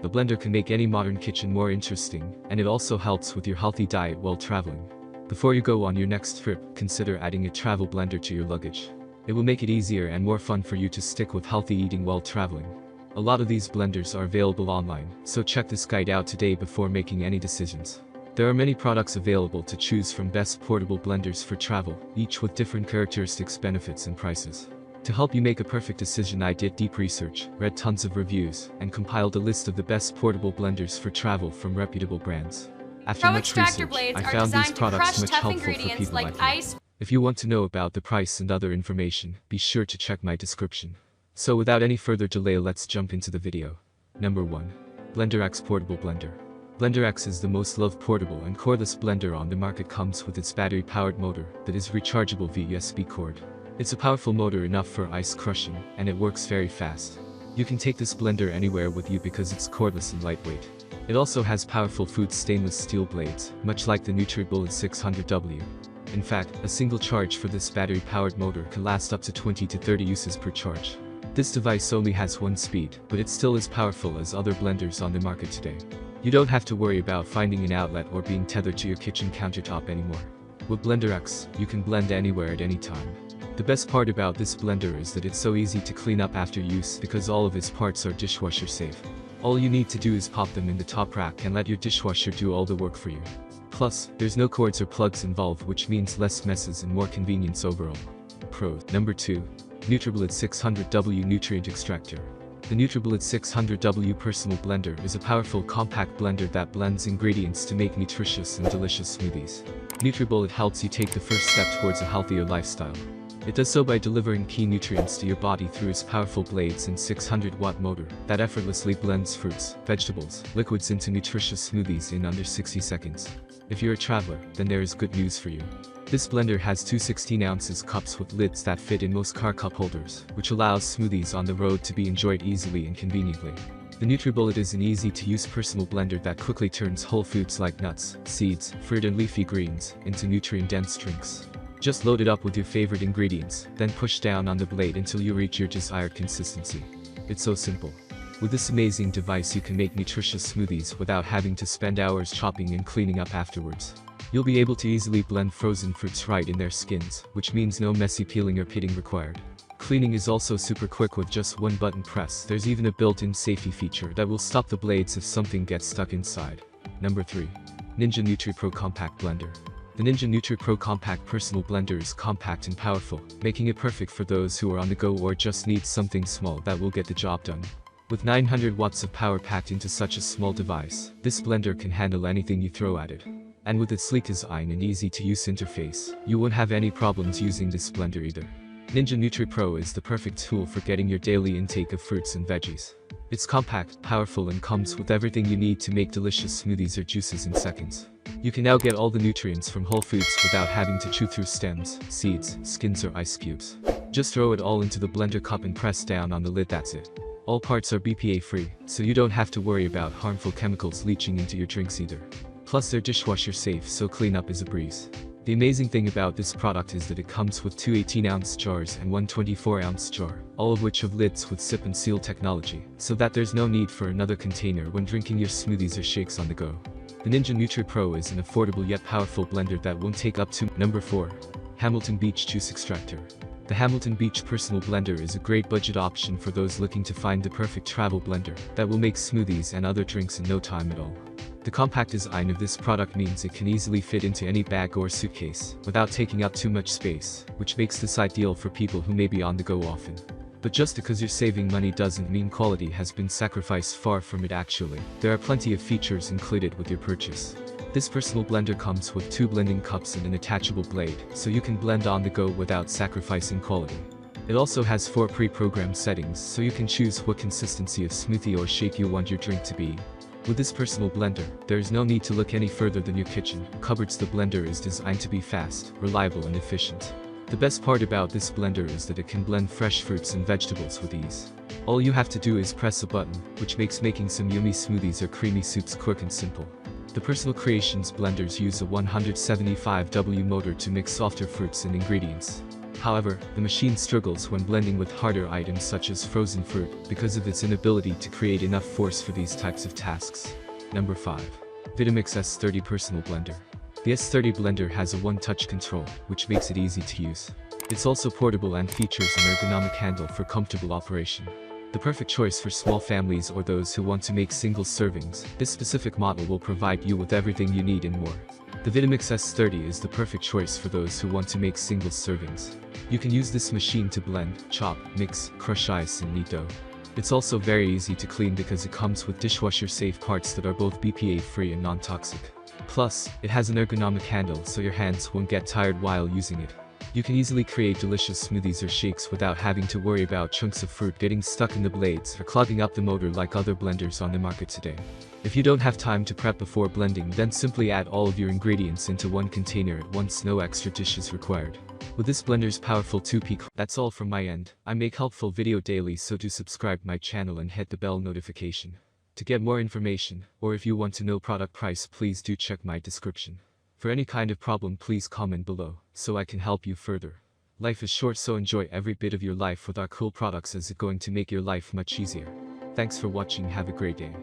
A blender can make any modern kitchen more interesting, and it also helps with your healthy diet while traveling. Before you go on your next trip, consider adding a travel blender to your luggage. It will make it easier and more fun for you to stick with healthy eating while traveling. A lot of these blenders are available online, so check this guide out today before making any decisions. There are many products available to choose from. Best portable blenders for travel, each with different characteristics, benefits and prices. To help you make a perfect decision, I did deep research, read tons of reviews, and compiled a list of the best portable blenders for travel from reputable brands. After much research, I found these products much helpful for people like me. If you want to know about the price and other information, be sure to check my description. So without any further delay, let's jump into the video. Number 1. Blender X Portable Blender. Blender X is the most loved portable and cordless blender on the market. Comes with its battery-powered motor that is rechargeable via USB cord. It's a powerful motor enough for ice crushing, and it works very fast. You can take this blender anywhere with you because it's cordless and lightweight. It also has powerful food stainless steel blades, much like the NutriBullet 600W. In fact, a single charge for this battery-powered motor can last up to 20 to 30 uses per charge. This device only has one speed, but it's still as powerful as other blenders on the market today. You don't have to worry about finding an outlet or being tethered to your kitchen countertop anymore. With Blender X, you can blend anywhere at any time. The best part about this blender is that it's so easy to clean up after use because all of its parts are dishwasher safe. All you need to do is pop them in the top rack and let your dishwasher do all the work for you. Plus, there's no cords or plugs involved, which means less messes and more convenience overall. Pros. Number 2. NutriBullet 600W Nutrient Extractor. The NutriBullet 600W Personal Blender is a powerful compact blender that blends ingredients to make nutritious and delicious smoothies. NutriBullet helps you take the first step towards a healthier lifestyle. It does so by delivering key nutrients to your body through its powerful blades and 600-watt motor that effortlessly blends fruits, vegetables, liquids into nutritious smoothies in under 60 seconds. If you're a traveler, then there is good news for you. This blender has two 16-ounce cups with lids that fit in most car cup holders, which allows smoothies on the road to be enjoyed easily and conveniently. The NutriBullet is an easy-to-use personal blender that quickly turns whole foods like nuts, seeds, fruit and leafy greens into nutrient-dense drinks. Just load it up with your favorite ingredients, then push down on the blade until you reach your desired consistency. It's so simple. With this amazing device, you can make nutritious smoothies without having to spend hours chopping and cleaning up afterwards. You'll be able to easily blend frozen fruits right in their skins, which means no messy peeling or pitting required. Cleaning is also super quick with just one button press. There's even a built-in safety feature that will stop the blades if something gets stuck inside. Number 3. Ninja NutriPro Compact Blender. The Ninja NutriPro Compact Personal Blender is compact and powerful, making it perfect for those who are on the go or just need something small that will get the job done. With 900 watts of power packed into such a small device, this blender can handle anything you throw at it. And with its sleek design and easy-to-use interface, you won't have any problems using this blender either. Ninja NutriPro is the perfect tool for getting your daily intake of fruits and veggies. It's compact, powerful and comes with everything you need to make delicious smoothies or juices in seconds. You can now get all the nutrients from whole foods without having to chew through stems, seeds, skins or ice cubes. Just throw it all into the blender cup and press down on the lid, that's it. All parts are BPA free, so you don't have to worry about harmful chemicals leaching into your drinks either. Plus they're dishwasher safe, so cleanup is a breeze. The amazing thing about this product is that it comes with two 18-ounce jars and one 24-ounce jar, all of which have lids with sip and seal technology, so that there's no need for another container when drinking your smoothies or shakes on the go. The Ninja NutriPro is an affordable yet powerful blender that won't take up to. Number 4. Hamilton Beach Juice Extractor. The Hamilton Beach Personal Blender is a great budget option for those looking to find the perfect travel blender that will make smoothies and other drinks in no time at all. The compact design of this product means it can easily fit into any bag or suitcase without taking up too much space, which makes this ideal for people who may be on the go often. But just because you're saving money doesn't mean quality has been sacrificed. Far from it actually. There are plenty of features included with your purchase. This personal blender comes with two blending cups and an attachable blade, so you can blend on the go without sacrificing quality. It also has 4 pre-programmed settings, so you can choose what consistency of smoothie or shake you want your drink to be. With this personal blender, there is no need to look any further than your kitchen cupboards. The blender is designed to be fast, reliable and efficient. The best part about this blender is that it can blend fresh fruits and vegetables with ease. All you have to do is press a button, which makes making some yummy smoothies or creamy soups quick and simple. The Personal Creations blenders use a 175W motor to mix softer fruits and ingredients. However, the machine struggles when blending with harder items such as frozen fruit because of its inability to create enough force for these types of tasks. Number 5. Vitamix S30 Personal Blender. The S30 blender has a one-touch control, which makes it easy to use. It's also portable and features an ergonomic handle for comfortable operation. The perfect choice for small families or those who want to make single servings, this specific model will provide you with everything you need and more. The Vitamix S30 is the perfect choice for those who want to make single servings. You can use this machine to blend, chop, mix, crush ice and knead dough. It's also very easy to clean because it comes with dishwasher-safe parts that are both BPA-free and non-toxic. Plus, it has an ergonomic handle so your hands won't get tired while using it. You can easily create delicious smoothies or shakes without having to worry about chunks of fruit getting stuck in the blades or clogging up the motor like other blenders on the market today. If you don't have time to prep before blending, then simply add all of your ingredients into one container at once, no extra dishes required. With this blender's powerful 2P. That's all from my end. I make helpful video daily, so do subscribe my channel and hit the bell notification. To get more information, or if you want to know product price, please do check my description. For any kind of problem, please comment below, so I can help you further. Life is short, so enjoy every bit of your life with our cool products, as it's going to make your life much easier. Thanks for watching, have a great day.